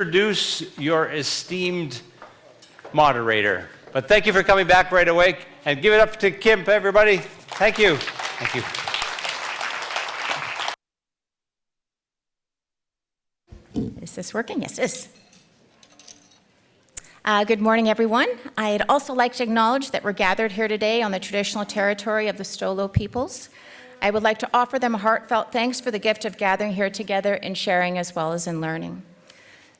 Introduce your esteemed moderator. But thank you for coming back right away, and give it up to Kim, everybody. Thank you. Thank you. Is this working? Yes, it is. Good morning, everyone. I'd also like to acknowledge that we're gathered here today on the traditional territory of the Stolo peoples. I would like to offer them a heartfelt thanks for the gift of gathering here together in sharing as well as in learning.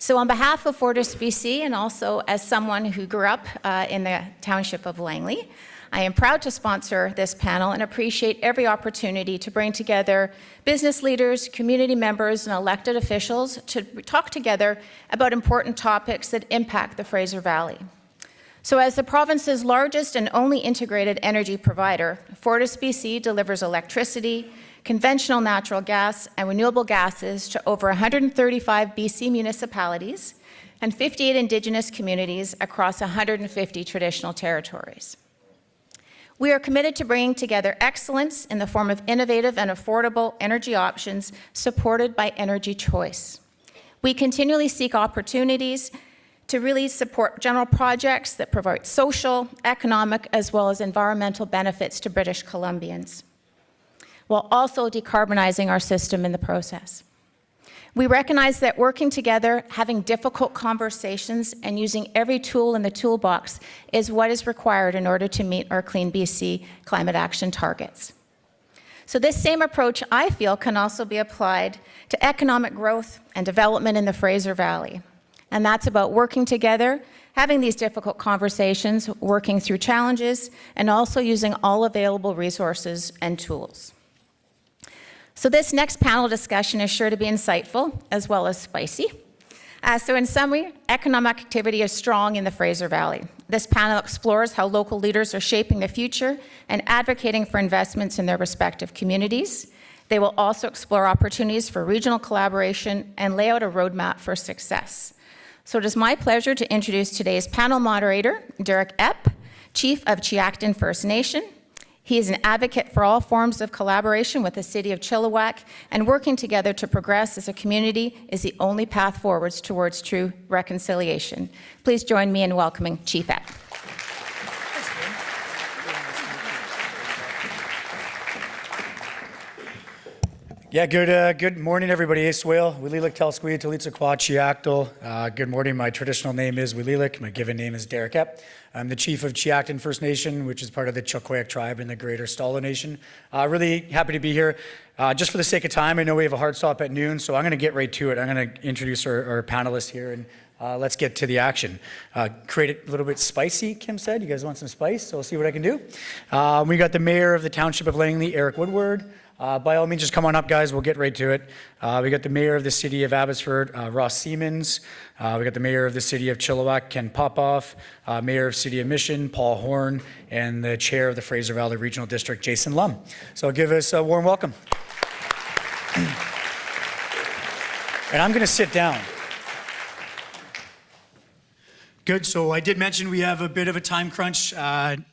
So on behalf of Fortis BC, and also as someone who grew up in the Township of Langley, I am proud to sponsor this panel and appreciate every opportunity to bring together business leaders, community members, and elected officials to talk together about important topics that impact the Fraser Valley. So as the province's largest and only integrated energy provider, Fortis BC delivers electricity, conventional natural gas, and renewable gases to over 135 BC municipalities and 58 Indigenous communities across 150 traditional territories. We are committed to bringing together excellence in the form of innovative and affordable energy options supported by energy choice. We continually seek opportunities to really support general projects that provide social, economic, as well as environmental benefits to British Columbians, while also decarbonizing our system in the process. We recognize that working together, having difficult conversations, and using every tool in the toolbox is what is required in order to meet our Clean BC climate action targets. So this same approach, I feel, can also be applied to economic growth and development in the Fraser Valley. And that's about working together, having these difficult conversations, working through challenges, and also using all available resources and tools. So this next panel discussion is sure to be insightful as well as spicy. So in summary, economic activity is strong in the Fraser Valley. This panel explores how local leaders are shaping the future and advocating for investments in their respective communities. They will also explore opportunities for regional collaboration and lay out a roadmap for success. So it is my pleasure to introduce today's panel moderator, Derek Epp, Chief of Tzeachten First Nation. He is an advocate for all forms of collaboration with the City of Chilliwack, and working together to progress as a community is the only path forwards towards true reconciliation. Please join me in welcoming Chief Epp. Yeah, good morning, everybody. Swale, Wililik Telsqui, Talitsa Kwa Tzeachten. Good morning. My traditional name is Wililik. My given name is Derek Epp. I'm the chief of Tzeachten First Nation, which is part of the Chilliwack tribe in the Greater Stalo Nation. Really happy to be here. Just for the sake of time, I know we have a hard stop at noon, so I'm going to get right to it. I'm going to introduce our panelists here, and let's get to the action. Create it a little bit spicy, Kim said. You guys want some spice, so I'll see what I can do. We got the mayor of the Township of Langley, Eric Woodward. By all means, just come on up, guys. We'll get right to it. We got the mayor of the city of Abbotsford, Ross Siemens. We got the mayor of the city of Chilliwack, Ken Popove. Mayor of City of Mission, Paul Horn. And the chair of the Fraser Valley Regional District, Jason Lum. So give us a warm welcome. And I'm going to sit down. Good. So I did mention we have a bit of a time crunch.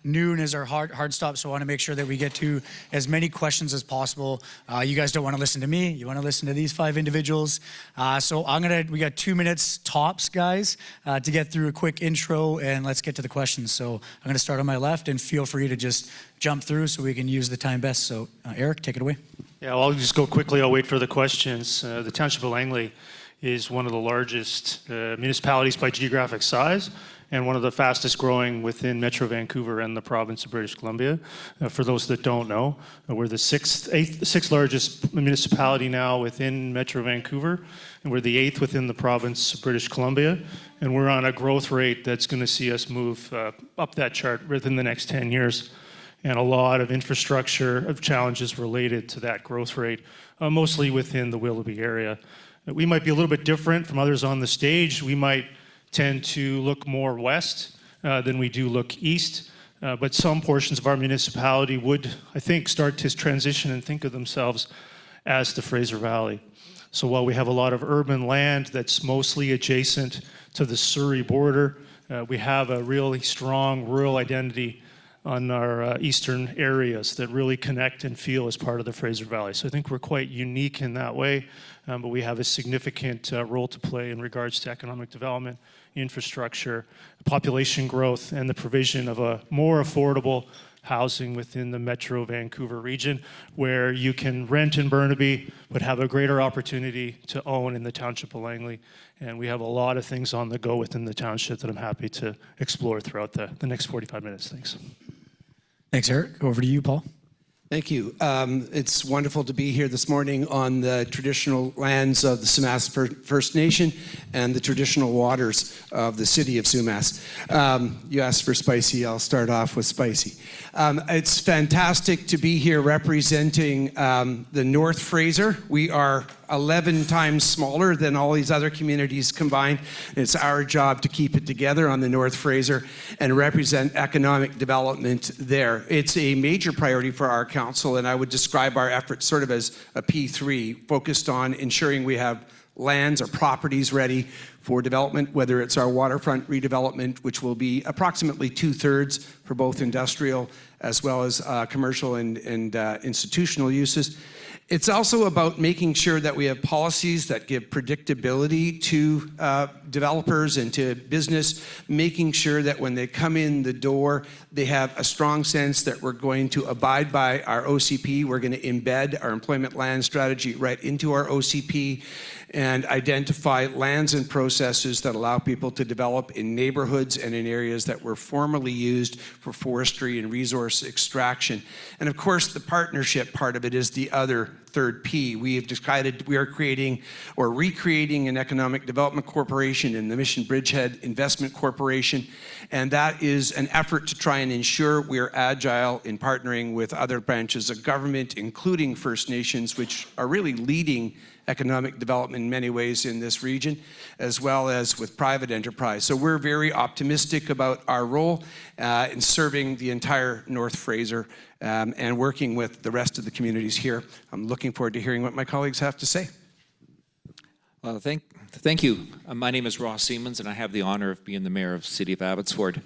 Noon is our hard stop, so I want to make sure that we get to as many questions as possible. You guys don't want to listen to me. You want to listen to these 5 individuals. So we got 2 minutes tops, guys, to get through a quick intro, and let's get to the questions. So I'm going to start on my left, and feel free to just jump through so we can use the time best. So Eric, take it away. Yeah, well, I'll just go quickly. I'll wait for the questions. The Township of Langley is one of the largest municipalities by geographic size and one of the fastest growing within Metro Vancouver and the province of British Columbia. For those that don't know, we're the sixth largest municipality now within Metro Vancouver, and we're the 8th within the province of British Columbia, and we're on a growth rate that's going to see us move up that chart within the next 10 years. And a lot of infrastructure of challenges related to that growth rate, mostly within the Willoughby area. We might be a little bit different from others on the stage. We might tend to look more west than we do look east, but some portions of our municipality would, I think, start to transition and think of themselves as the Fraser Valley. So while we have a lot of urban land that's mostly adjacent to the Surrey border, we have a really strong rural identity on our eastern areas that really connect and feel as part of the Fraser Valley. So I think we're quite unique in that way, but we have a significant role to play in regards to economic development, infrastructure, population growth, and the provision of a more affordable housing within the Metro Vancouver region, where you can rent in Burnaby, but have a greater opportunity to own in the Township of Langley. And we have a lot of things on the go within the township that I'm happy to explore throughout the next 45 minutes. Thanks. Thanks, Eric. Over to you, Paul. Thank you. It's wonderful to be here this morning on the traditional lands of the Sumas First Nation and the traditional waters of the city of Sumas. You asked for spicy, I'll start off with spicy. It's fantastic to be here representing the North Fraser. We are 11 times smaller than all these other communities combined. It's our job to keep it together on the North Fraser and represent economic development there. It's a major priority for our council, and I would describe our efforts sort of as a P3, focused on ensuring we have lands or properties ready for development, whether it's our waterfront redevelopment, which will be approximately 2/3 for both industrial as well as commercial and institutional uses. It's also about making sure that we have policies that give predictability to developers and to business, making sure that when they come in the door, they have a strong sense that we're going to abide by our OCP. We're going to embed our employment land strategy right into our OCP and identify lands and processes that allow people to develop in neighborhoods and in areas that were formerly used for forestry and resource extraction. And of course, the partnership part of it is the other third P. We have decided we are creating or recreating an economic development corporation in the Mission Bridgehead Investment Corporation. And that is an effort to try and ensure we are agile in partnering with other branches of government, including First Nations, which are really leading economic development in many ways in this region, as well as with private enterprise. So we're very optimistic about our role in serving the entire North Fraser and working with the rest of the communities here. I'm looking forward to hearing what my colleagues have to say. Thank you. My name is Ross Siemens, and I have the honor of being the mayor of the city of Abbotsford.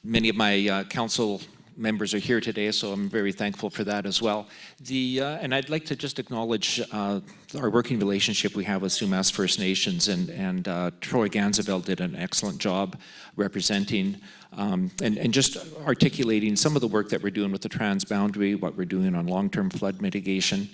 Many of my council members are here today, so I'm very thankful for that as well. And I'd like to just acknowledge our working relationship we have with Sumas First Nations, and Troy Ganzaville did an excellent job representing and just articulating some of the work that we're doing with the transboundary, what we're doing on long-term flood mitigation.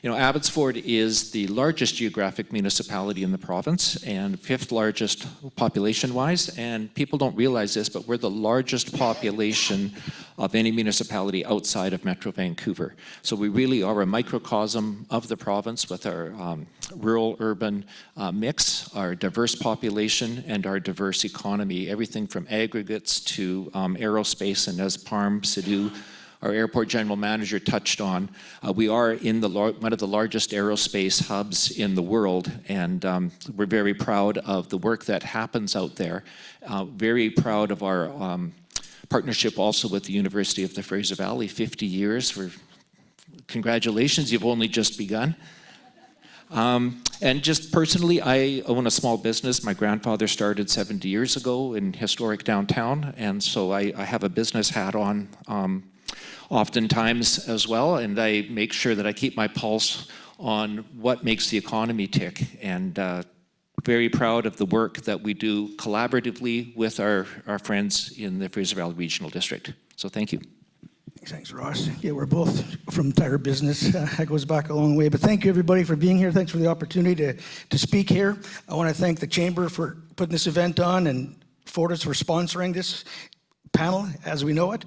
You know, Abbotsford is the largest geographic municipality in the province and 5th largest population-wise, and people don't realize this, but we're the largest population of any municipality outside of Metro Vancouver. So we really are a microcosm of the province with our rural-urban mix, our diverse population, and our diverse economy, everything from aggregates to aerospace, and as Parm Sidhu, our airport general manager, touched on, we are in one of the largest aerospace hubs in the world, and we're very proud of the work that happens out there. Very proud of our partnership also with the University of the Fraser Valley, 50 years. Congratulations, you've only just begun. And just personally, I own a small business. My grandfather started 70 years ago in historic downtown, and so I have a business hat on oftentimes as well, and I make sure that I keep my pulse on what makes the economy tick, and very proud of the work that we do collaboratively with our friends in the Fraser Valley Regional District. So thank you. Thanks, Ross. Yeah, we're both from tire business. That goes back a long way. But thank you, everybody, for being here. Thanks for the opportunity to speak here. I want to thank the Chamber for putting this event on and Fortis for sponsoring this panel as we know it.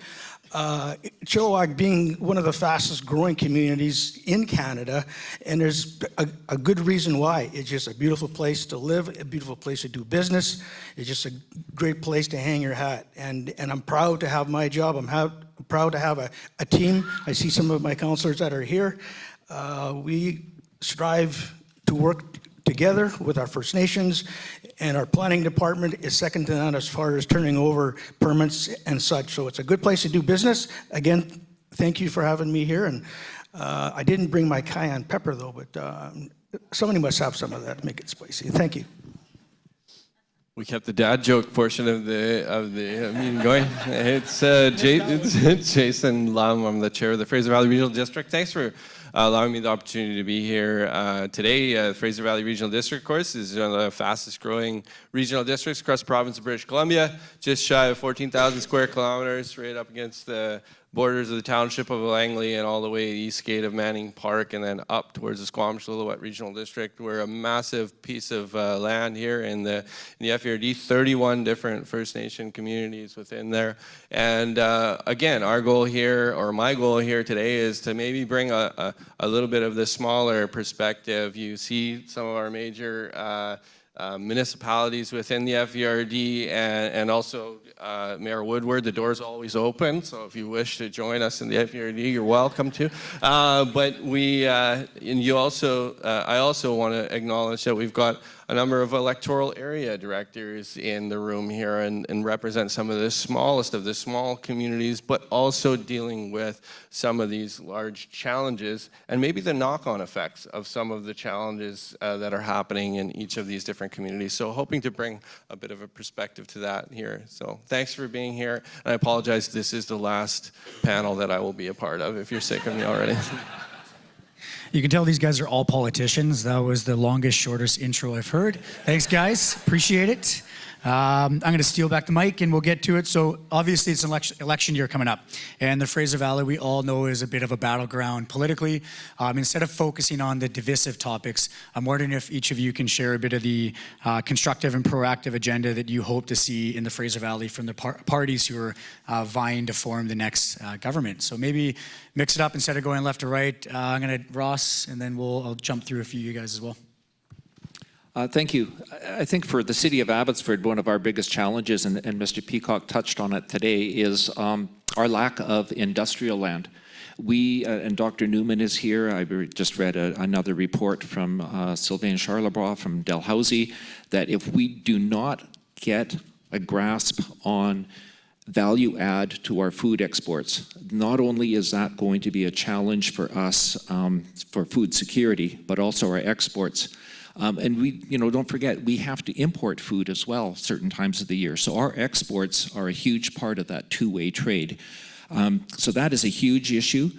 Chilliwack being one of the fastest growing communities in Canada, and there's a good reason why. It's just a beautiful place to live, a beautiful place to do business. It's just a great place to hang your hat. And I'm proud to have my job. I'm proud to have a team. I see some of my councillors that are here. We strive to work together with our First Nations, and our planning department is second to none as far as turning over permits and such. So it's a good place to do business. Again, thank you for having me here. And I didn't bring my cayenne pepper though, but somebody must have some of that to make it spicy. Thank you. We kept the dad joke portion of the meeting going. It's Jason Lum. I'm the chair of the Fraser Valley Regional District. Thanks for allowing me the opportunity to be here today. Fraser Valley Regional District, of course, is one of the fastest growing regional districts across the province of British Columbia, just shy of 14,000 square kilometers, right up against the borders of the Township of Langley and all the way east gate of Manning Park and then up towards the Squamish-Lillooet Regional District. We're a massive piece of land here in the FERD, 31 different First Nation communities within there. And again, our goal here, or my goal here today, is to maybe bring a little bit of the smaller perspective. You see some of our major municipalities within the FERD and also Mayor Woodward. The door's always open, so if you wish to join us in the FERD, you're welcome to. But I also want to acknowledge that we've got a number of electoral area directors in the room here and represent some of the smallest of the small communities, but also dealing with some of these large challenges and maybe the knock-on effects of some of the challenges that are happening in each of these different communities. So hoping to bring a bit of a perspective to that here. So thanks for being here. And I apologize, this is the last panel that I will be a part of if you're sick of me already. You can tell these guys are all politicians. That was the longest, shortest intro I've heard. Thanks, guys. Appreciate it. I'm going to steal back the mic and we'll get to it. So obviously it's an election year coming up. And the Fraser Valley, we all know, is a bit of a battleground politically. Instead of focusing on the divisive topics, I'm wondering if each of you can share a bit of the constructive and proactive agenda that you hope to see in the Fraser Valley from the parties who are vying to form the next government. So maybe mix it up instead of going left to right. I'm going to Ross, and then I'll jump through a few of you guys as well. Thank you. I think for the city of Abbotsford, one of our biggest challenges, and Mr. Peacock touched on it today, is our lack of industrial land. We, and Dr. Newman is here, I just read another report from Sylvain Charlebois from Dalhousie, that if we do not get a grasp on value add to our food exports, not only is that going to be a challenge for us for food security, but also our exports. And we, don't forget, we have to import food as well certain times of the year. So our exports are a huge part of that two-way trade. So that is a huge issue.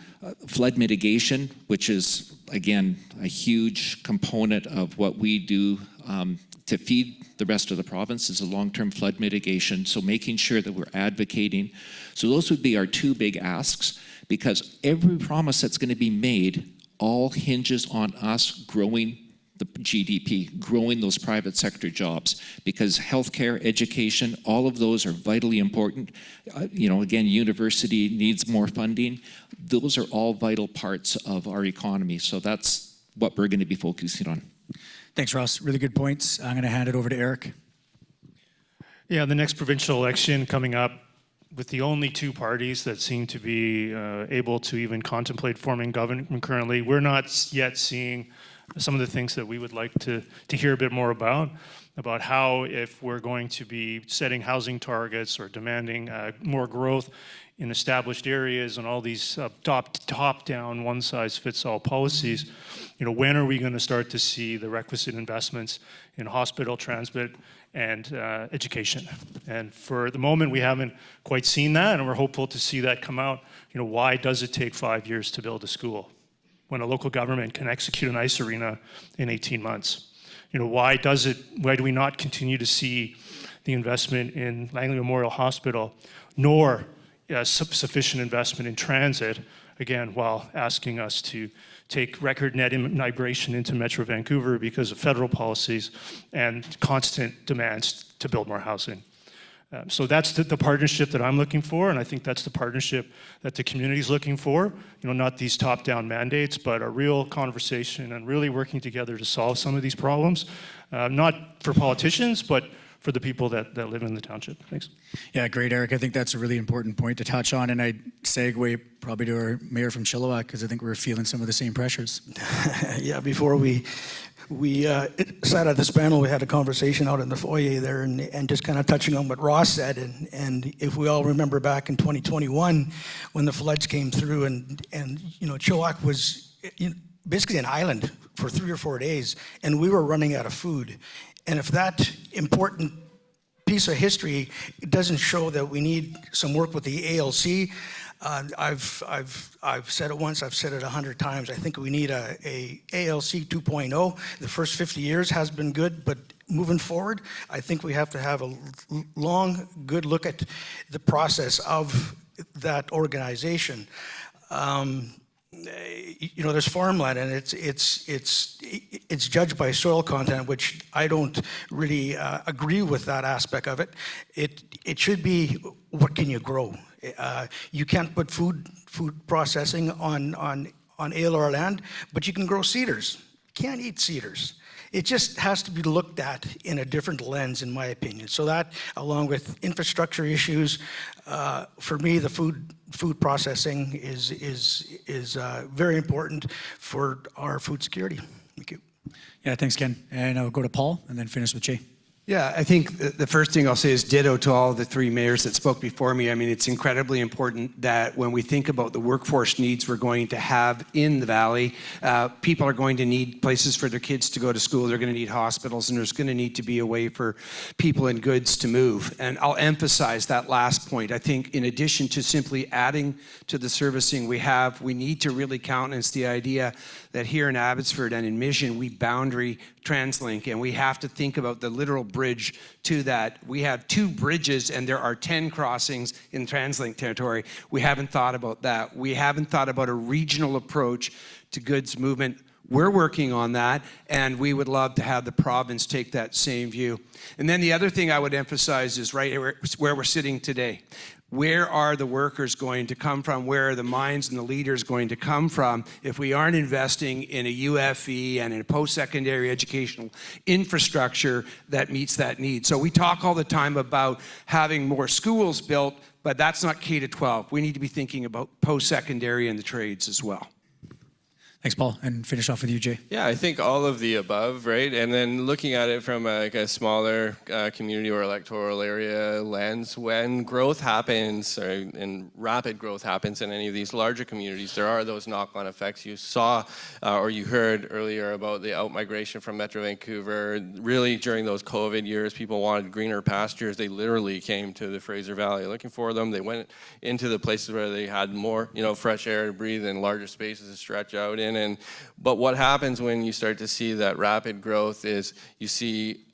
Flood mitigation, which is, again, a huge component of what we do to feed the rest of the province, is a long-term flood mitigation. So making sure that we're advocating. So those would be our two big asks, because every promise that's going to be made all hinges on us growing the GDP, growing those private sector jobs, because healthcare, education, all of those are vitally important. Again, university needs more funding. Those are all vital parts of our economy. So that's what we're going to be focusing on. Thanks, Ross. Really good points. I'm going to hand it over to Eric. Yeah, the next provincial election coming up, with the only two parties that seem to be able to even contemplate forming government currently, we're not yet seeing some of the things that we would like to hear a bit more about how, if we're going to be setting housing targets or demanding more growth in established areas and all these top-down, one-size-fits-all policies, when are we going to start to see the requisite investments in hospital, transit, and education? And for the moment, we haven't quite seen that, and we're hopeful to see that come out. Why does it take 5 years to build a school when a local government can execute an ice arena in 18 months? Why do we not continue to see the investment in Langley Memorial Hospital, nor sufficient investment in transit, again, while asking us to take record net migration into Metro Vancouver because of federal policies and constant demands to build more housing? So that's the partnership that I'm looking for, and I think that's the partnership that the community is looking for. Not these top-down mandates, but a real conversation and really working together to solve some of these problems, not for politicians, but for the people that live in the township. Thanks. Yeah, great, Eric. I think that's a really important point to touch on, and I'd segue probably to our mayor from Chilliwack, because I think we're feeling some of the same pressures. Yeah, before we sat at this panel, we had a conversation out in the foyer there, and just kind of touching on what Ross said, and if we all remember back in 2021 when the floods came through, and Chilliwack was basically an island for 3 or 4 days, and we were running out of food. And if that important piece of history, it doesn't show that we need some work with the ALC. I've said it once, I've said it 100 times. I think we need a ALC 2.0. The first 50 years has been good, but moving forward, I think we have to have a long, good look at the process of that organization. There's farmland, and it's judged by soil content, which I don't really agree with that aspect of it. It should be, what can you grow? You can't put food processing on ALR land, but you can grow cedars. You can't eat cedars. It just has to be looked at in a different lens, in my opinion. So that, along with infrastructure issues, for me, the food processing is very important for our food security. Thank you. Yeah, thanks, Ken. And I'll go to Paul and then finish with Jay. Yeah, I think the first thing I'll say is ditto to all the three mayors that spoke before me. I mean, it's incredibly important that when we think about the workforce needs we're going to have in the valley, people are going to need places for their kids to go to school. They're going to need hospitals, and there's going to need to be a way for people and goods to move. And I'll emphasize that last point. I think in addition to simply adding to the servicing we have, we need to really countenance the idea that here in Abbotsford and in Mission, we boundary TransLink, and we have to think about the literal bridge to that. We have 2 bridges, and there are 10 crossings in TransLink territory. We haven't thought about that. We haven't thought about a regional approach to goods movement. We're working on that, and we would love to have the province take that same view. And then the other thing I would emphasize is right where we're sitting today. Where are the workers going to come from? Where are the minds and the leaders going to come from if we aren't investing in a UFE and in a post-secondary educational infrastructure that meets that need? So we talk all the time about having more schools built, but that's not K-12. We need to be thinking about post-secondary and the trades as well. Thanks, Paul. And finish off with you, Jay. Yeah, I think all of the above, right? And then looking at it from a smaller community or electoral area lens, when growth happens, and rapid growth happens in any of these larger communities, there are those knock-on effects. You saw or you heard earlier about the out-migration from Metro Vancouver. Really, during those COVID years, people wanted greener pastures. They literally came to the Fraser Valley looking for them. They went into the places where they had more, fresh air to breathe and larger spaces to stretch out in. But what happens when you start to see that rapid growth is you see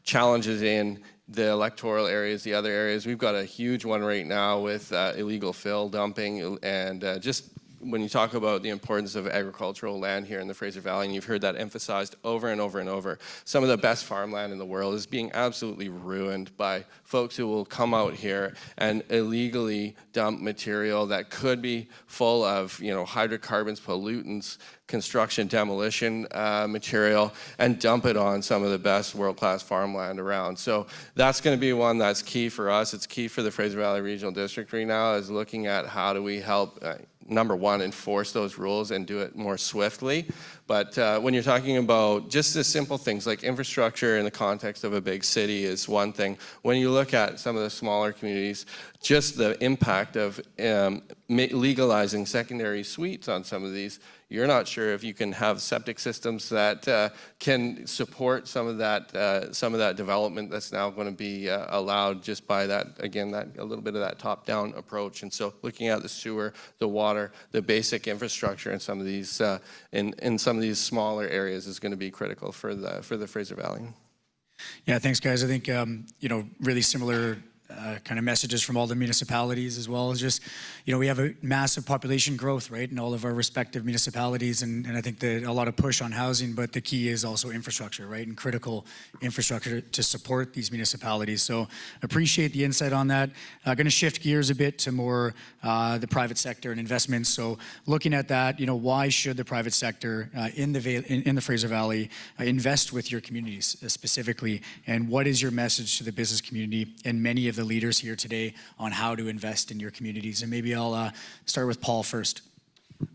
challenges in the electoral areas, the other areas. We've got a huge one right now with illegal fill dumping, and just when you talk about the importance of agricultural land here in the Fraser Valley, and you've heard that emphasized over and over and over, some of the best farmland in the world is being absolutely ruined by folks who will come out here and illegally dump material that could be full of, hydrocarbons, pollutants, construction, demolition material, and dump it on some of the best world-class farmland around. So that's going to be one that's key for us. It's key for the Fraser Valley Regional District right now, is looking at how do we help number one, enforce those rules and do it more swiftly. But when you're talking about just the simple things like infrastructure in the context of a big city is one thing. When you look at some of the smaller communities, just the impact of legalizing secondary suites on some of these, you're not sure if you can have septic systems that can support some of that development that's now going to be allowed just by that, again, that a little bit of that top-down approach. And so looking at the sewer, the water, the basic infrastructure in some of these in some of these smaller areas is going to be critical for the Fraser Valley. Yeah, thanks, guys. I think really similar kind of messages from all the municipalities, as well as just, we have a massive population growth, right, in all of our respective municipalities, and I think that a lot of push on housing, but the key is also infrastructure, right, and critical infrastructure to support these municipalities. So appreciate the insight on that. Going to shift gears a bit to more the private sector and investments. So looking at that, why should the private sector in the Fraser Valley invest with your communities specifically, and what is your message to the business community and many of the leaders here today on how to invest in your communities? And maybe I'll start with Paul first.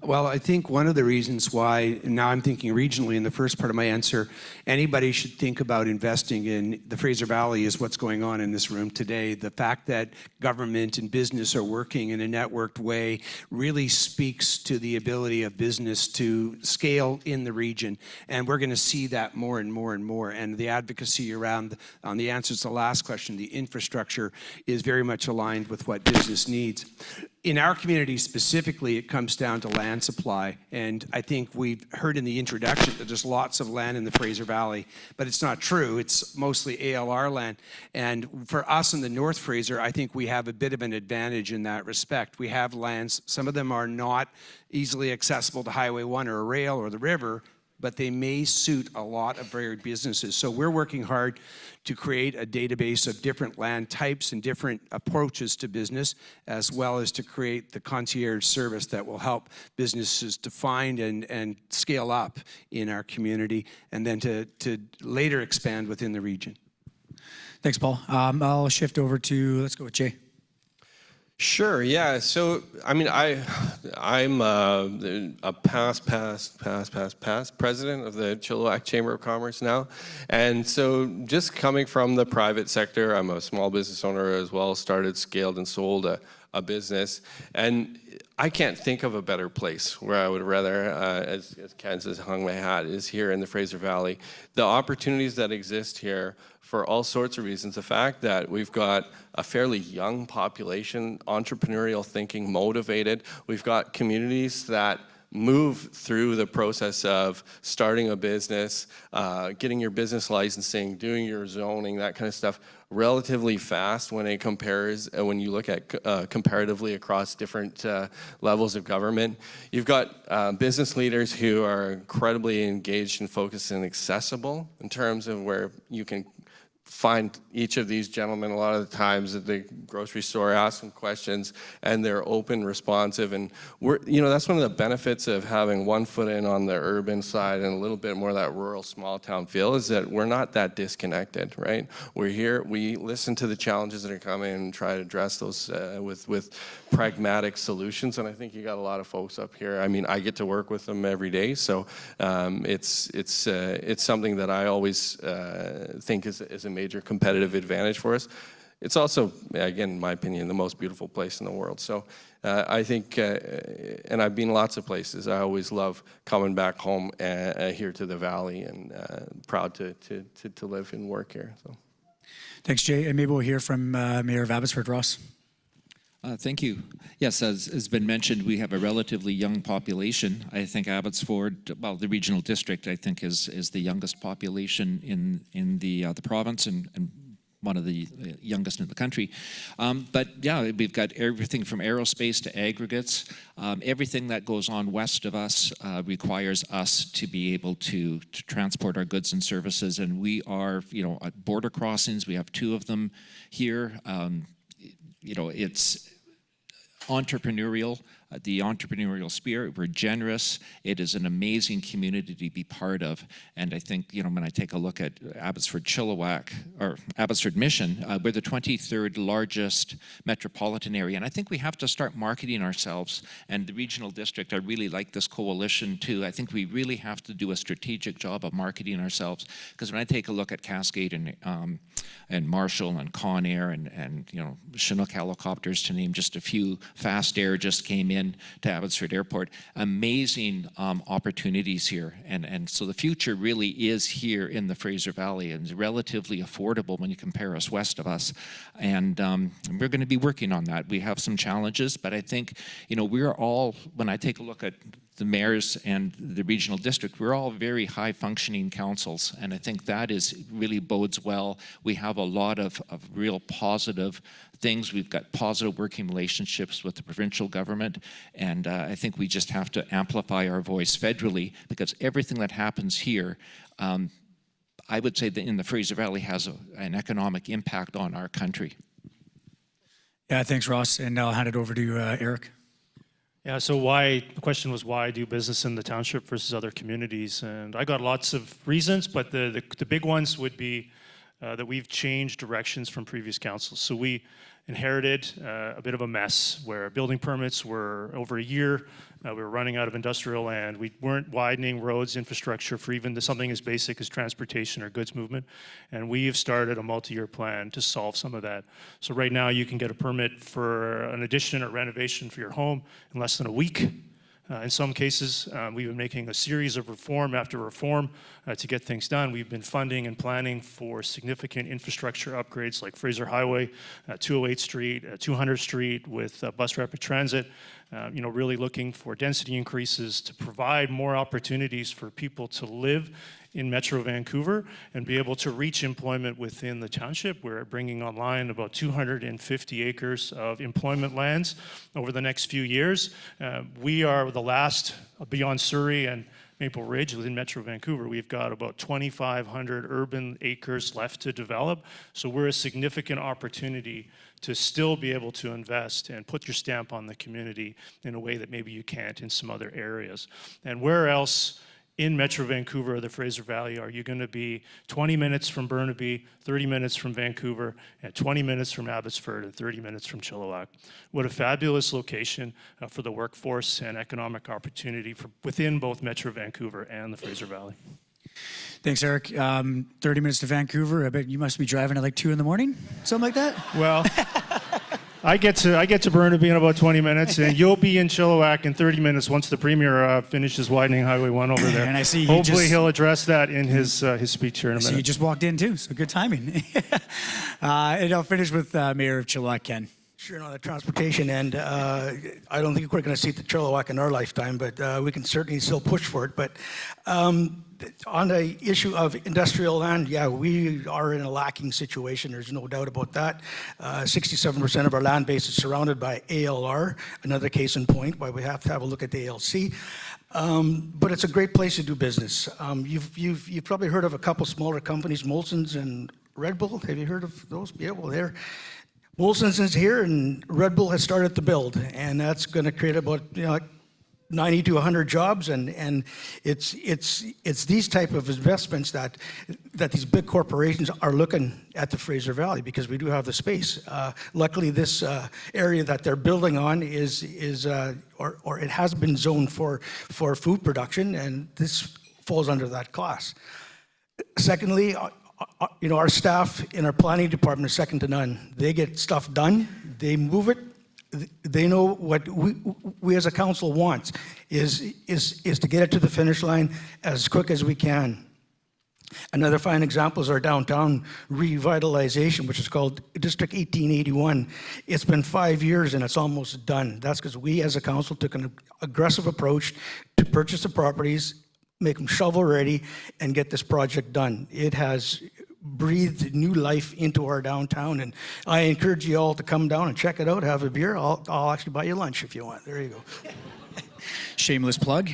Well, I think one of the reasons why, and now I'm thinking regionally in the first part of my answer, anybody should think about investing in the Fraser Valley is what's going on in this room today. The fact that government and business are working in a networked way really speaks to the ability of business to scale in the region. And we're going to see that more and more and more. And the advocacy around, on the answer to the last question, the infrastructure is very much aligned with what business needs. In our community specifically, it comes down to land supply. And I think we've heard in the introduction that there's lots of land in the Fraser Valley, but it's not true. It's mostly ALR land. And for us in the North Fraser, I think we have a bit of an advantage in that respect. We have lands, some of them are not easily accessible to Highway 1 or a rail or the river, but they may suit a lot of varied businesses. So we're working hard to create a database of different land types and different approaches to business, as well as to create the concierge service that will help businesses to find and scale up in our community, and then to later expand within the region. Thanks, Paul. I'll shift over to, let's go with Jay. Sure. Yeah. So, I mean, I'm a past president of the Chilliwack Chamber of Commerce now, and so just coming from the private sector, I'm a small business owner as well. Started, scaled, and sold a business, and I can't think of a better place where I would rather, as Ken says, hung my hat, is here in the Fraser Valley. The opportunities that exist here for all sorts of reasons. The fact that we've got a fairly young population, entrepreneurial thinking, motivated. We've got communities that move through the process of starting a business, getting your business licensing, doing your zoning, that kind of stuff, relatively fast when it compares, when you look at comparatively across different levels of government. You've got business leaders who are incredibly engaged and focused and accessible in terms of where you can find each of these gentlemen a lot of the times at the grocery store, ask them questions, and they're open, responsive, and that's one of the benefits of having one foot in on the urban side and a little bit more of that rural small town feel, is that we're not that disconnected, right? We're here, we listen to the challenges that are coming and try to address those with pragmatic solutions, and I think you got a lot of folks up here. I mean, I get to work with them every day, so it's something that I always think is a major competitive advantage for us. It's also, again, in my opinion, the most beautiful place in the world. So I think, and I've been lots of places, I always love coming back home here to the Valley, and proud to live and work here. So. Thanks, Jay. And maybe we'll hear from Mayor of Abbotsford, Ross. Thank you. Yes, as has been mentioned, we have a relatively young population. I think Abbotsford, well, the regional district, I think, is the youngest population in the province, and one of the youngest in the country. But yeah, we've got everything from aerospace to aggregates. Everything that goes on west of us requires us to be able to transport our goods and services, and we are, at border crossings. We have 2 of them here. It's entrepreneurial, the entrepreneurial spirit. We're generous. It is an amazing community to be part of. And I think, when I take a look at Abbotsford Chilliwack, or Abbotsford Mission, we're the 23rd largest metropolitan area. And I think we have to start marketing ourselves. And the regional district, I really like this coalition too. I think we really have to do a strategic job of marketing ourselves. Because when I take a look at Cascade and Marshall and Conair and Chinook helicopters, to name just a few, Fast Air just came in to Abbotsford Airport. Amazing opportunities here, and so the future really is here in the Fraser Valley, and is relatively affordable when you compare us west of us, and we're going to be working on that. We have some challenges, but I think we're all, when I take a look at the mayors and the regional district, we're all very high functioning councils, and I think that really bodes well. We have a lot of real positive things. We've got positive working relationships with the provincial government, and I think we just have to amplify our voice federally, because everything that happens here, I would say that in the Fraser Valley has an economic impact on our country. Yeah, thanks, Ross. And I'll hand it over to Eric. Yeah, so the question was why do business in the township versus other communities? And I got lots of reasons, but the big ones would be that we've changed directions from previous councils. So we inherited a bit of a mess where building permits were over a year. We were running out of industrial land. We weren't widening roads, infrastructure for even something as basic as transportation or goods movement. And we've started a multi-year plan to solve some of that. So right now you can get a permit for an addition or renovation for your home in less than a week. In some cases, we've been making a series of reform after reform to get things done. We've been funding and planning for significant infrastructure upgrades like Fraser Highway, 208 Street, 200 Street with bus rapid transit, really looking for density increases to provide more opportunities for people to live in Metro Vancouver and be able to reach employment within the township. We're bringing online about 250 acres of employment lands over the next few years. We are the last, beyond Surrey and Maple Ridge within Metro Vancouver, we've got about 2,500 urban acres left to develop. So we're a significant opportunity to still be able to invest and put your stamp on the community in a way that maybe you can't in some other areas. And where else in Metro Vancouver or the Fraser Valley are you going to be 20 minutes from Burnaby, 30 minutes from Vancouver, and 20 minutes from Abbotsford, and 30 minutes from Chilliwack? What a fabulous location for the workforce and economic opportunity for within both Metro Vancouver and the Fraser Valley. Thanks, Eric. 30 minutes to Vancouver. I bet you must be driving at like 2 in the morning, something like that? Well, I get to Burnaby in about 20 minutes, and you'll be in Chilliwack in 30 minutes once the Premier finishes widening Highway 1 over there. And I see hopefully he'll address that in his speech here in a minute. So you just walked in too, so good timing. And I'll finish with Mayor of Chilliwack, Ken. Sure, on the transportation end, I don't think we're going to see the Chilliwack in our lifetime, but we can certainly still push for it. But on the issue of industrial land, yeah, we are in a lacking situation. There's no doubt about that. 67% of our land base is surrounded by ALR, another case in point why we have to have a look at the ALC. But it's a great place to do business. You've probably heard of a couple smaller companies, Molson's and Red Bull. Have you heard of those? Yeah, well, they're Molson's is here, and Red Bull has started to build, and that's going to create about 90 to 100 jobs, and it's these type of investments that these big corporations are looking at the Fraser Valley because we do have the space. Luckily, this area that they're building on is or it has been zoned for food production, and this falls under that class. Secondly, our staff in our planning department is second to none. They get stuff done, they move it. They know what we as a council want is to get it to the finish line as quick as we can. Another fine example is our downtown revitalization, which is called District 1881. It's been 5 years and it's almost done. That's because we as a council took an aggressive approach to purchase the properties, make them shovel ready, and get this project done. It has breathed new life into our downtown, and I encourage you all to come down and check it out, have a beer. I'll actually buy you lunch if you want. There you go. Shameless plug.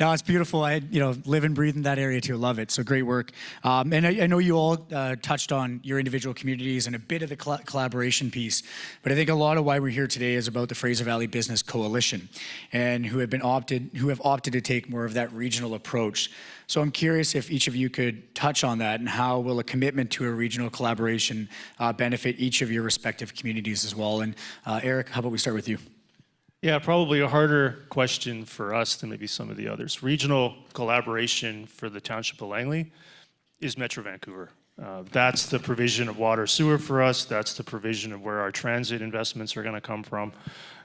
No, it's beautiful. I live and breathe in that area too. Love it. So great work. And I know you all touched on your individual communities and a bit of the collaboration piece, but I think a lot of why we're here today is about the Fraser Valley Business Coalition, and who have opted to take more of that regional approach. So I'm curious if each of you could touch on that, and how will a commitment to a regional collaboration benefit each of your respective communities as well. And Eric, how about we start with you? Yeah, probably a harder question for us than maybe some of the others. Regional collaboration for the Township of Langley is Metro Vancouver. That's the provision of water sewer for us. That's the provision of where our transit investments are going to come from.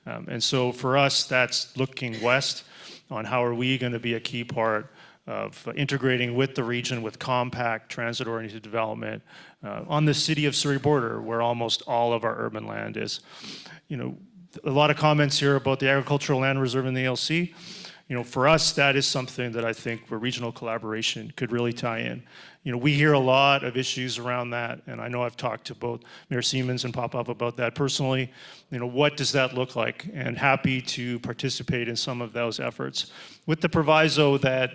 And so for us, that's looking west on how are we going to be a key part of integrating with the region with compact transit-oriented development on the city of Surrey border, where almost all of our urban land is. A lot of comments here about the agricultural land reserve in the ALC. For us, that is something that I think where regional collaboration could really tie in. We hear a lot of issues around that, and I know I've talked to both Mayor Siemens and Popove about that personally. What does that look like? And happy to participate in some of those efforts, with the proviso that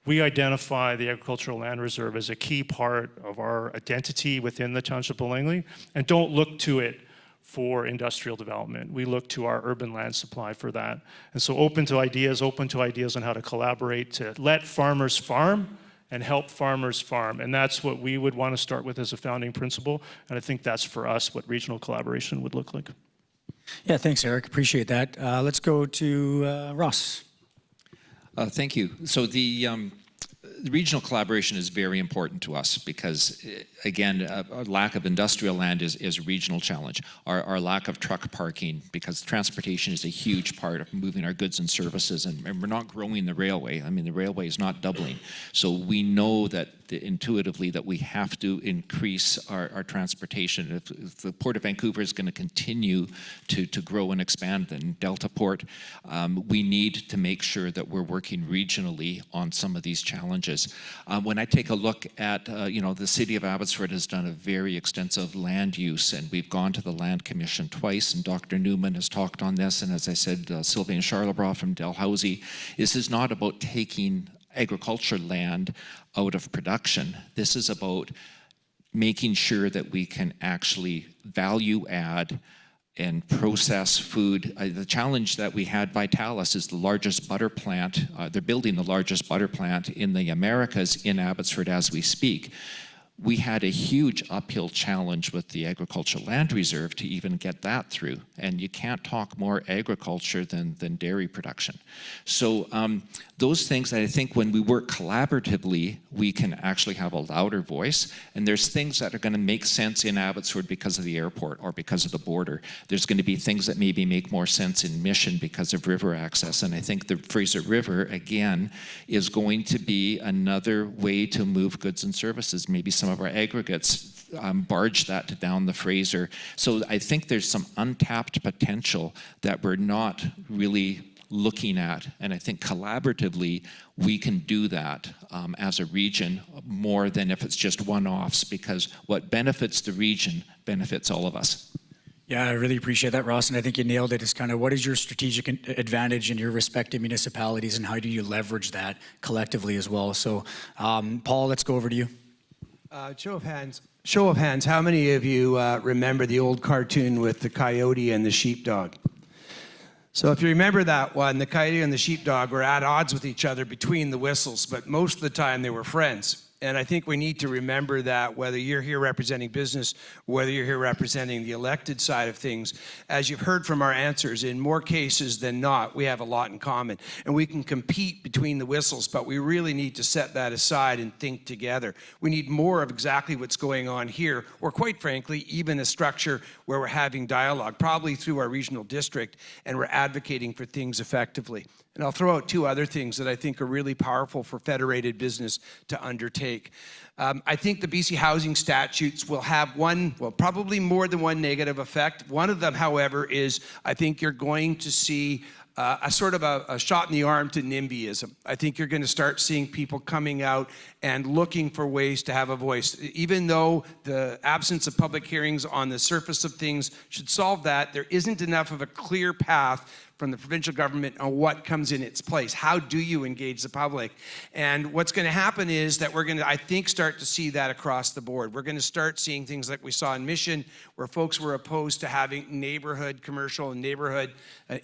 we identify the agricultural land reserve as a key part of our identity within the Township of Langley, and don't look to it for industrial development. We look to our urban land supply for that. And so open to ideas on how to collaborate, to let farmers farm and help farmers farm. And that's what we would want to start with as a founding principle. And I think that's for us what regional collaboration would look like. Yeah, thanks, Eric. Appreciate that. Let's go to Ross. Thank you. So the regional collaboration is very important to us because, again, a lack of industrial land is a regional challenge. Our lack of truck parking, because transportation is a huge part of moving our goods and services, and we're not growing the railway. I mean, the railway is not doubling. So we know that intuitively that we have to increase our transportation. If the Port of Vancouver is going to continue to grow and expand, then Delta Port, we need to make sure that we're working regionally on some of these challenges. When I take a look at, the city of Abbotsford has done a very extensive land use, and we've gone to the Land Commission twice, and Dr. Newman has talked on this, and as I said, Sylvain Charlebras from Dalhousie. This is not about taking agriculture land out of production. This is about making sure that we can actually value add and process food. The challenge that we had, Vitalis is the largest butter plant. They're building the largest butter plant in the Americas in Abbotsford as we speak. We had a huge uphill challenge with the agricultural land reserve to even get that through. And you can't talk more agriculture than dairy production. So those things, I think when we work collaboratively, we can actually have a louder voice. And there's things that are going to make sense in Abbotsford because of the airport or because of the border. There's going to be things that maybe make more sense in Mission because of river access. And I think the Fraser River, again, is going to be another way to move goods and services. Maybe some of our aggregates barge that down the Fraser. So I think there's some untapped potential that we're not really looking at. And I think collaboratively, we can do that as a region more than if it's just one-offs, because what benefits the region benefits all of us. Yeah, I really appreciate that, Ross, and I think you nailed it. It's kind of what is your strategic advantage in your respective municipalities, and how do you leverage that collectively as well? So, Paul, let's go over to you. Show of hands, how many of you remember the old cartoon with the coyote and the sheepdog? So if you remember that one, the coyote and the sheepdog were at odds with each other between the whistles, but most of the time they were friends. And I think we need to remember that whether you're here representing business, whether you're here representing the elected side of things, as you've heard from our answers, in more cases than not, we have a lot in common. And we can compete between the whistles, but we really need to set that aside and think together. We need more of exactly what's going on here, or quite frankly, even a structure where we're having dialogue, probably through our regional district, and we're advocating for things effectively. And I'll throw out two other things that I think are really powerful for federated business to undertake. I think the BC housing statutes will have probably more than one negative effect. One of them, however, is I think you're going to see a sort of a shot in the arm to NIMBYism. I think you're going to start seeing people coming out and looking for ways to have a voice. Even though the absence of public hearings on the surface of things should solve that, there isn't enough of a clear path from the provincial government on what comes in its place. How do you engage the public? And what's going to happen is that we're going to, I think, start to see that across the board. We're going to start seeing things like we saw in Mission, where folks were opposed to having neighborhood commercial and neighborhood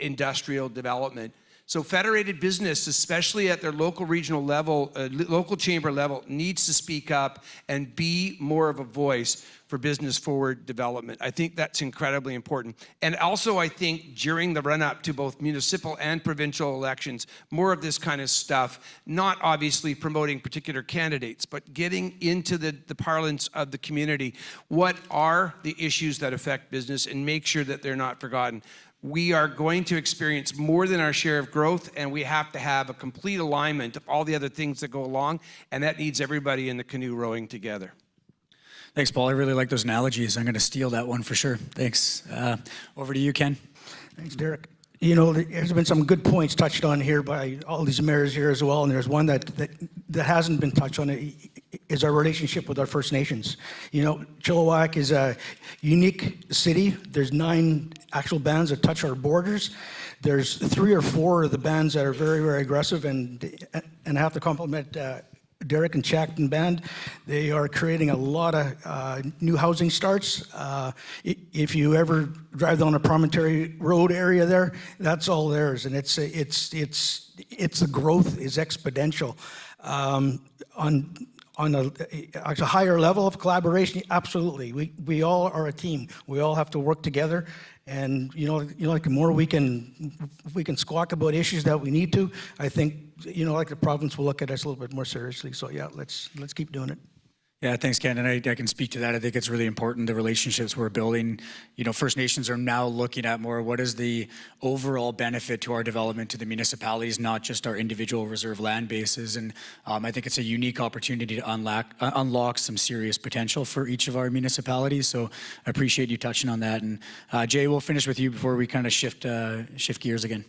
industrial development. So federated business, especially at their local regional level, local chamber level, needs to speak up and be more of a voice for business forward development. I think that's incredibly important. And also I think during the run up to both municipal and provincial elections, more of this kind of stuff, not obviously promoting particular candidates, but getting into the parlance of the community. What are the issues that affect business, and make sure that they're not forgotten. We are going to experience more than our share of growth, and we have to have a complete alignment of all the other things that go along, and that needs everybody in the canoe rowing together. Thanks, Paul. I really like those analogies. I'm going to steal that one for sure. Thanks. Over to you, Ken. Thanks, Derek. You know, there's been some good points touched on here by all these mayors here as well, and there's one that hasn't been touched on, is our relationship with our First Nations. You know, Chilliwack is a unique city. There's 9 actual bands that touch our borders. There's 3 or 4 of the bands that are very, very aggressive, and I have to compliment Derek and Tzeachten band. They are creating a lot of new housing starts. If you ever drive down a Promontory Road area there, that's all theirs, and it's the growth is exponential. on a higher level of collaboration, absolutely. We all are a team. We all have to work together. And like the more we can squawk about issues that we need to, I think like the province will look at us a little bit more seriously. So yeah, let's keep doing it. Yeah, thanks, Ken. And I can speak to that. I think it's really important, the relationships we're building. First Nations are now looking at more what is the overall benefit to our development to the municipalities, not just our individual reserve land bases. And I think it's a unique opportunity to unlock some serious potential for each of our municipalities. So I appreciate you touching on that. And Jay, we'll finish with you before we kind of shift gears again.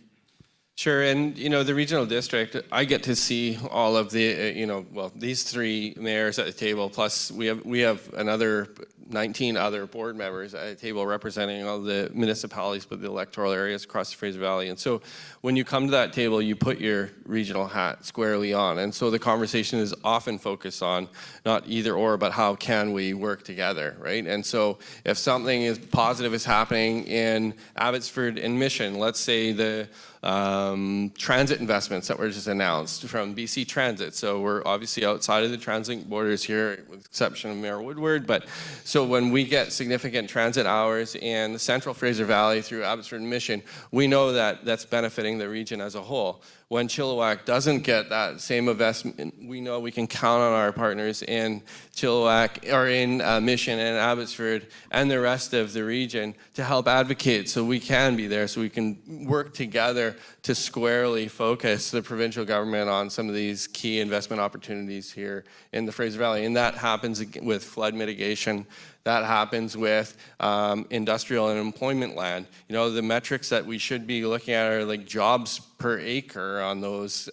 Sure, and the regional district, I get to see all of the, these three mayors at the table, plus we have another 19 other board members at the table representing all the municipalities, but the electoral areas across the Fraser Valley. And so when you come to that table, you put your regional hat squarely on. And so the conversation is often focused on not either or, but how can we work together, right? And so if something is positive is happening in Abbotsford and Mission, let's say the transit investments that were just announced from BC Transit. So we're obviously outside of the transit borders here, with the exception of Mayor Woodward. But so when we get significant transit hours in the central Fraser Valley through Abbotsford and Mission, we know that that's benefiting the region as a whole. When Chilliwack doesn't get that same investment, we know we can count on our partners in Chilliwack or in Mission and Abbotsford and the rest of the region to help advocate so we can be there, so we can work together to squarely focus the provincial government on some of these key investment opportunities here in the Fraser Valley. And that happens with flood mitigation. That happens with industrial and employment land. The metrics that we should be looking at are like jobs per acre on those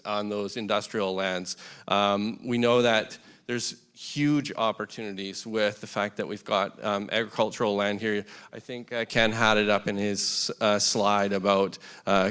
industrial lands. We know that there's huge opportunities with the fact that we've got agricultural land here. I think Ken had it up in his slide about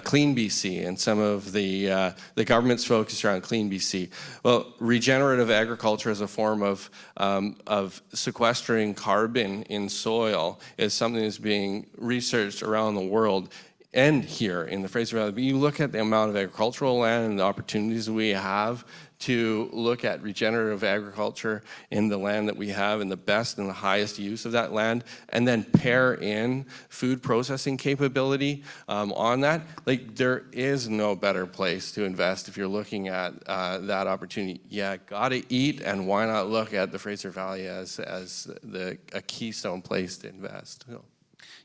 Clean BC and some of the government's focus around Clean BC. Well, regenerative agriculture as a form of sequestering carbon in soil is something that's being researched around the world and here in the Fraser Valley. But you look at the amount of agricultural land and the opportunities we have to look at regenerative agriculture in the land that we have and the best and the highest use of that land, and then pair in food processing capability on that. Like, there is no better place to invest if you're looking at that opportunity. Yeah, gotta eat, and why not look at the Fraser Valley as a keystone place to invest.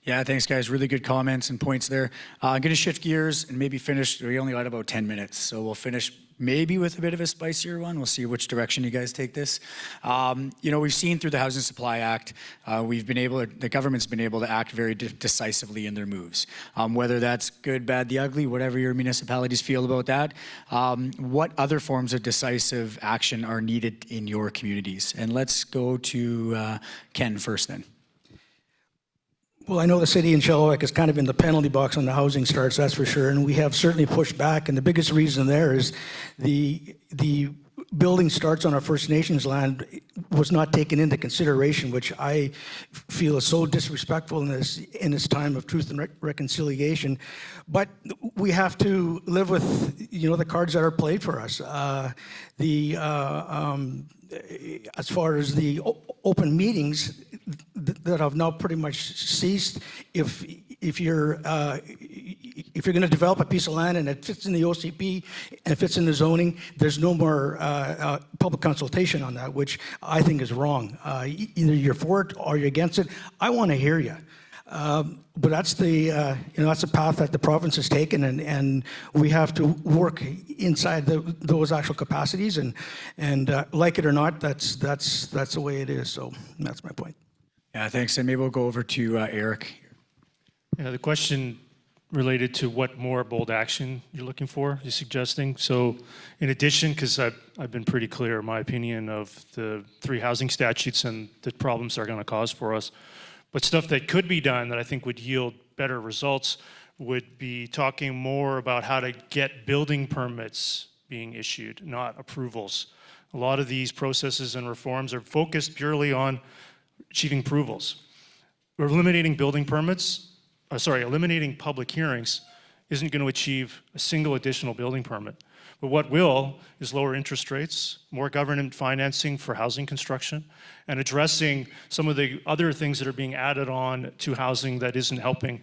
Yeah, thanks, guys. Really good comments and points there. I'm going to shift gears and maybe finish. We only got about 10 minutes, so we'll finish maybe with a bit of a spicier one. We'll see which direction you guys take this. We've seen through the Housing Supply Act, the government's been able to act very decisively in their moves. Whether that's good, bad, the ugly, whatever your municipalities feel about that. What other forms of decisive action are needed in your communities? And let's go to Ken first then. Well, I know the city in Chilliwack is kind of in the penalty box on the housing starts, that's for sure, and we have certainly pushed back, and the biggest reason there is the building starts on our First Nations land was not taken into consideration, which I feel is so disrespectful in this time of truth and reconciliation. But we have to live with the cards that are played for us. As far as the open meetings that have now pretty much ceased, if you're going to develop a piece of land and it fits in the OCP and it fits in the zoning, there's no more public consultation on that, which I think is wrong. Either you're for it or you're against it. I want to hear you. But that's that's the path that the province has taken, and we have to work inside those actual capacities, and like it or not, that's the way it is. So that's my point. Yeah, thanks. And maybe we'll go over to Eric. Yeah, the question related to what more bold action you're looking for, you're suggesting. So in addition, because I've been pretty clear in my opinion of the 3 housing statutes and the problems they're going to cause for us, but stuff that could be done that I think would yield better results would be talking more about how to get building permits being issued, not approvals. A lot of these processes and reforms are focused purely on achieving approvals. Eliminating building permits, eliminating public hearings isn't going to achieve a single additional building permit. But what will is lower interest rates, more government financing for housing construction, and addressing some of the other things that are being added on to housing that isn't helping.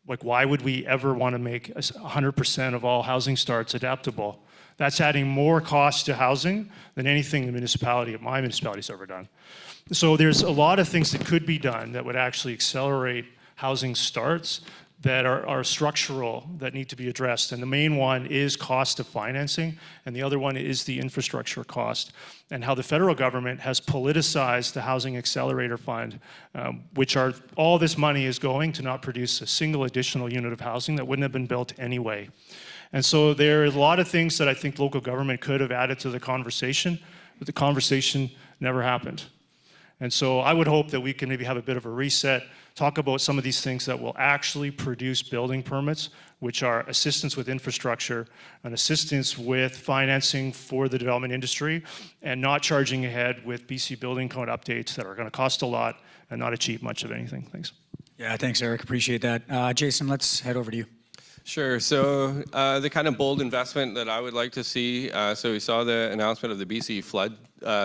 Like, why would we ever want to make 100% of all housing starts adaptable? That's adding more cost to housing than anything my municipality's ever done. So there's a lot of things that could be done that would actually accelerate housing starts that are structural, that need to be addressed. And the main one is cost of financing, and the other one is the infrastructure cost, and how the federal government has politicized the Housing Accelerator Fund, all this money is going to not produce a single additional unit of housing that wouldn't have been built anyway. And so there are a lot of things that I think local government could have added to the conversation, but the conversation never happened. And so I would hope that we can maybe have a bit of a reset, talk about some of these things that will actually produce building permits, which are assistance with infrastructure and assistance with financing for the development industry, and not charging ahead with BC building code updates that are going to cost a lot and not achieve much of anything. Thanks. Yeah, thanks, Eric. Appreciate that. Jason, let's head over to you. Sure. So the kind of bold investment that I would like to see, so we saw the announcement of the BC flood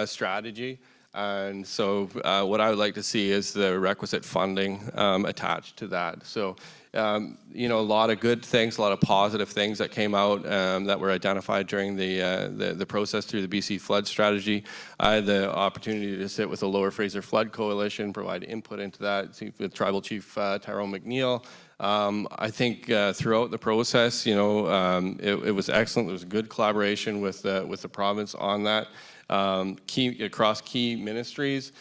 strategy. And so what I would like to see is the requisite funding attached to that. So, a lot of good things, a lot of positive things that came out that were identified during the process through the BC flood strategy. I had the opportunity to sit with the Lower Fraser Flood Coalition, provide input into that with Tribal Chief Tyrone McNeil. I think throughout the process, it was excellent. There was good collaboration with the province on that. Across key ministries.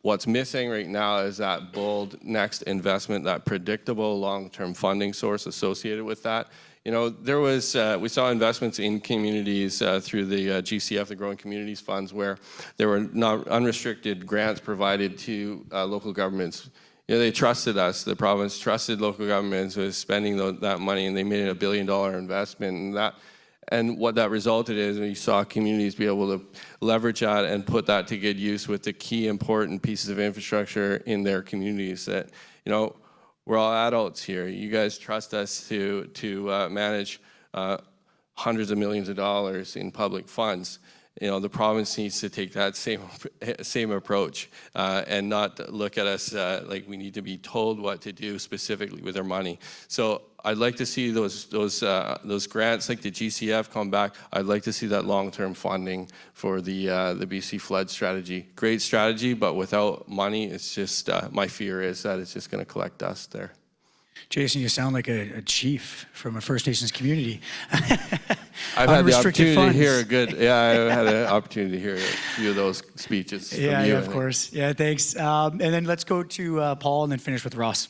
What's missing right now is that bold next investment, that predictable long-term funding source associated with that. We saw investments in communities through the GCF, the Growing Communities Funds, where there were not unrestricted grants provided to local governments. They trusted us. The province trusted local governments with spending that money, and they made it $1 billion investment. And what that resulted is we saw communities be able to leverage that and put that to good use with the key important pieces of infrastructure in their communities that, we're all adults here. You guys trust us to manage hundreds of millions of dollars in public funds. The province needs to take that same approach and not look at us like we need to be told what to do specifically with our money. So I'd like to see those grants like the GCF come back. I'd like to see that long-term funding for the BC flood strategy. Great strategy, but without money, it's just my fear is that it's just going to collect dust there. Jason, you sound like a chief from a First Nations community. I've had the opportunity to hear I've had an opportunity to hear a few of those speeches from you. Yeah, of course. Yeah, thanks. And then let's go to Paul and then finish with Ross.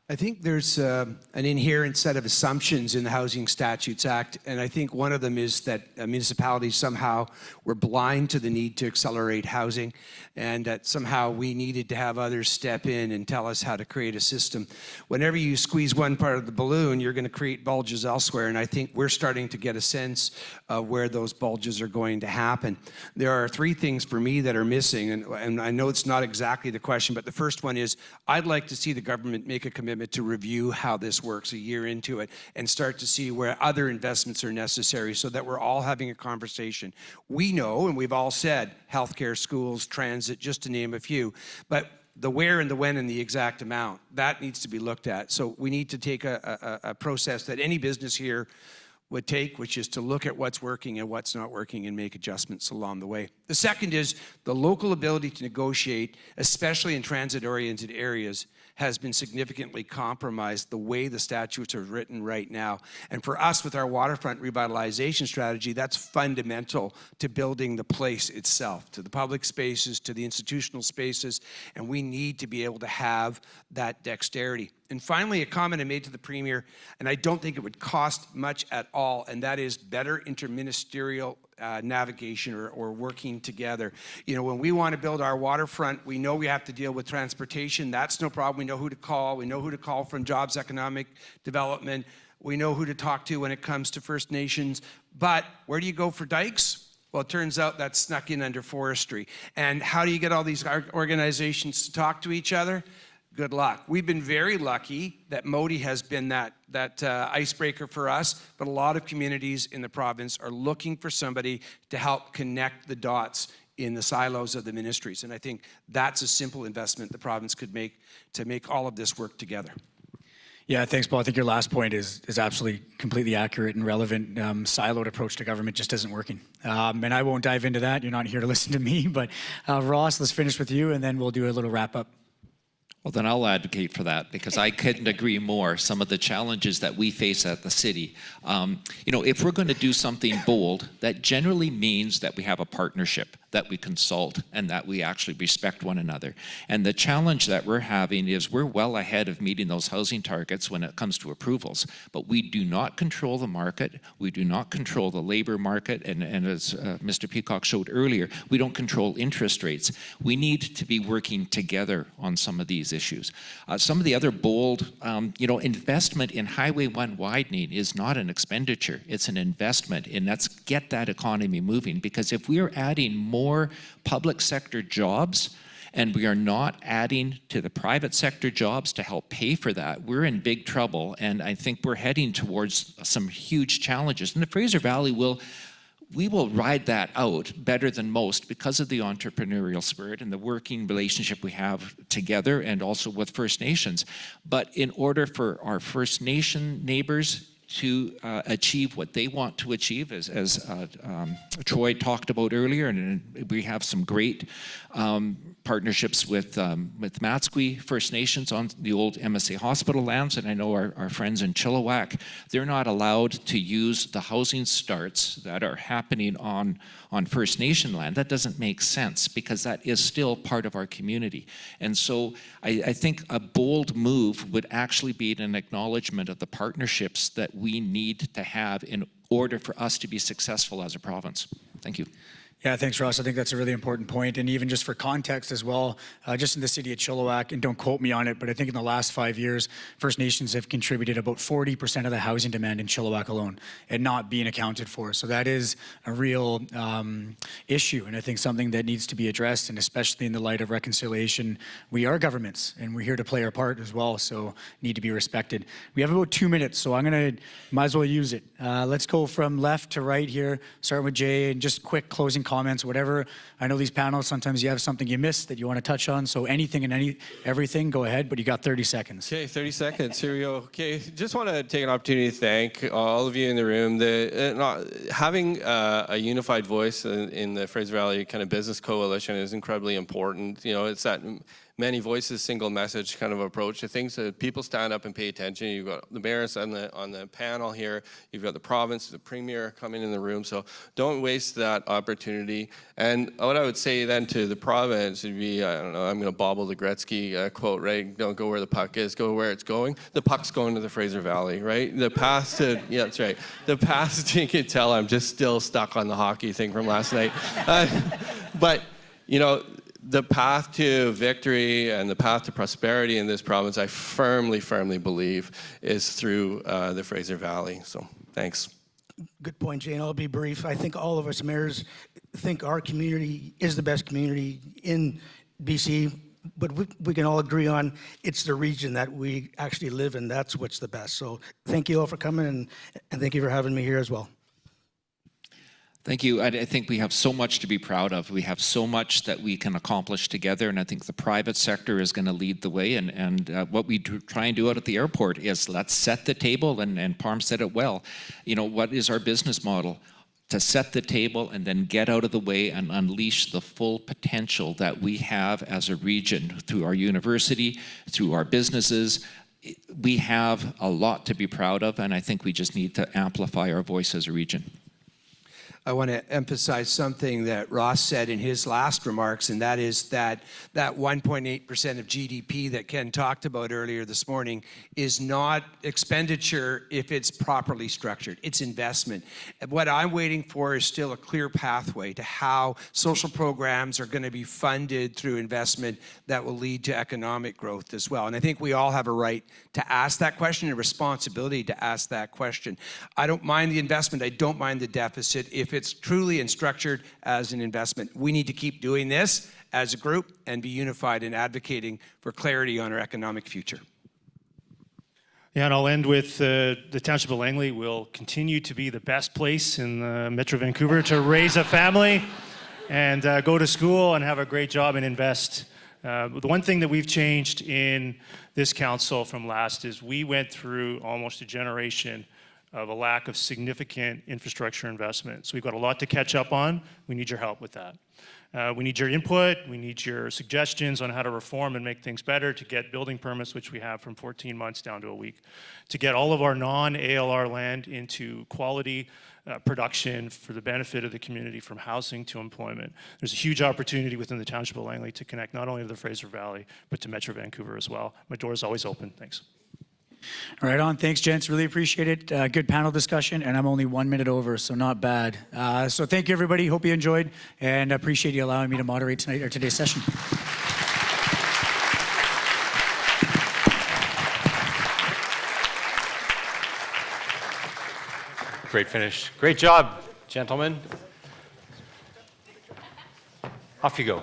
I think there's an inherent set of assumptions in the Housing Statutes Act, and I think one of them is that municipalities somehow were blind to the need to accelerate housing, and that somehow we needed to have others step in and tell us how to create a system. Whenever you squeeze one part of the balloon, you're going to create bulges elsewhere, and I think we're starting to get a sense of where those bulges are going to happen. There are three things for me that are missing, and I know it's not exactly the question, but the first one is I'd like to see the government make a commitment to review how this works a year into it and start to see where other investments are necessary so that we're all having a conversation. We know, and we've all said, healthcare, schools, transit, just to name a few, but the where and the when and the exact amount, that needs to be looked at. So we need to take a process that any business here would take, which is to look at what's working and what's not working and make adjustments along the way. The second is the local ability to negotiate, especially in transit-oriented areas, has been significantly compromised the way the statutes are written right now. And for us, with our waterfront revitalization strategy, that's fundamental to building the place itself, to the public spaces, to the institutional spaces, and we need to be able to have that dexterity. And finally, a comment I made to the Premier, and I don't think it would cost much at all, and that is better interministerial navigation or working together. When we want to build our waterfront, we know we have to deal with transportation. That's no problem. We know who to call. We know who to call from Jobs Economic Development. We know who to talk to when it comes to First Nations. But where do you go for dikes? Well, it turns out that's snuck in under forestry. And how do you get all these organizations to talk to each other? good luck. We've been very lucky that Modi has been that icebreaker for us, but a lot of communities in the province are looking for somebody to help connect the dots in the silos of the ministries. And I think that's a simple investment the province could make to make all of this work together. Yeah, thanks, Paul. I think your last point is absolutely completely accurate and relevant. Siloed approach to government just isn't working. And I won't dive into that. You're not here to listen to me. But Ross, let's finish with you, and then we'll do a little wrap up. Well, then I'll advocate for that because I couldn't agree more. Some of the challenges that we face at the city. If we're going to do something bold, that generally means that we have a partnership, that we consult, and that we actually respect one another. And the challenge that we're having is we're well ahead of meeting those housing targets when it comes to approvals, but we do not control the market. We do not control the labor market. And as Mr. Peacock showed earlier, we don't control interest rates. We need to be working together on some of these issues. Some of the other bold, investment in Highway 1 widening is not an expenditure, it's an investment, and let's get that economy moving, because if we are adding more public sector jobs and we are not adding to the private sector jobs to help pay for that, we're in big trouble, and I think we're heading towards some huge challenges. And the Fraser Valley we will ride that out better than most because of the entrepreneurial spirit and the working relationship we have together and also with First Nations. But in order for our First Nation neighbors to achieve what they want to achieve, as Troy talked about earlier, and we have some great partnerships with Matsqui First Nations on the old MSA hospital lands, and I know our friends in Chilliwack, they're not allowed to use the housing starts that are happening on First Nation land. That doesn't make sense because that is still part of our community. And so I think a bold move would actually be an acknowledgement of the partnerships that we need to have in order for us to be successful as a province. Thank you. Yeah, thanks, Ross. I think that's a really important point. And even just for context as well, just in the city of Chilliwack, and don't quote me on it, but I think in the last 5 years, First Nations have contributed about 40% of the housing demand in Chilliwack alone and not being accounted for. So that is a real issue, and I think something that needs to be addressed, and especially in the light of reconciliation. We are governments, and we're here to play our part as well, so need to be respected. We have about 2 minutes, so might as well use it. Let's go from left to right here, start with Jay, and just quick closing comments, whatever. I know these panels, sometimes you have something you missed that you want to touch on, so anything and everything, go ahead, but you got 30 seconds. Okay, 30 seconds, here we go. Okay, just want to take an opportunity to thank all of you in the room. Having a unified voice in the Fraser Valley kind of business coalition is incredibly important. It's that many voices, single message kind of approach to things that people stand up and pay attention. You've got the mayors on the panel here. You've got the province, the premier coming in the room. So don't waste that opportunity. And what I would say then to the province would be, I don't know, I'm going to bobble the Gretzky quote, right? Don't go where the puck is, go where it's going. The puck's going to the Fraser Valley, right? The path to, yeah, that's right. The path to, you can tell I'm just still stuck on the hockey thing from last night. But, the path to victory and the path to prosperity in this province, I firmly, firmly believe, is through the Fraser Valley. So, thanks. Good point, Jane. I'll be brief. I think all of us mayors think our community is the best community in BC, but we can all agree on it's the region that we actually live in. That's what's the best. So thank you all for coming, and thank you for having me here as well. Thank you. I think we have so much to be proud of. We have so much that we can accomplish together, and I think the private sector is going to lead the way. And what we try and do out at the airport is let's set the table, and Parm said it well. What is our business model? To set the table and then get out of the way and unleash the full potential that we have as a region through our university, through our businesses. We have a lot to be proud of, and I think we just need to amplify our voice as a region. I want to emphasize something that Ross said in his last remarks, and that is that 1.8% of GDP that Ken talked about earlier this morning is not expenditure if it's properly structured. It's investment. And what I'm waiting for is still a clear pathway to how social programs are going to be funded through investment that will lead to economic growth as well. And I think we all have a right to ask that question, a responsibility to ask that question. I don't mind the investment. I don't mind the deficit if it's truly and structured as an investment. We need to keep doing this as a group and be unified in advocating for clarity on our economic future. Yeah, and I'll end with the Township of Langley will continue to be the best place in Metro Vancouver to raise a family and go to school and have a great job and invest. The one thing that we've changed in this council from last is we went through almost a generation of a lack of significant infrastructure investment. So we've got a lot to catch up on. We need your help with that. We need your input. We need your suggestions on how to reform and make things better, to get building permits, which we have from 14 months down to a week, to get all of our non-ALR land into quality production for the benefit of the community, from housing to employment. There's a huge opportunity within the Township of Langley to connect not only to the Fraser Valley, but to Metro Vancouver as well. My door is always open. Thanks. Right on. Thanks, gents. Really appreciate it. Good panel discussion, and I'm only 1 minute over, so not bad. So thank you, everybody. Hope you enjoyed, and appreciate you allowing me to moderate tonight or today's session. Great finish. Great job, gentlemen. Off you go.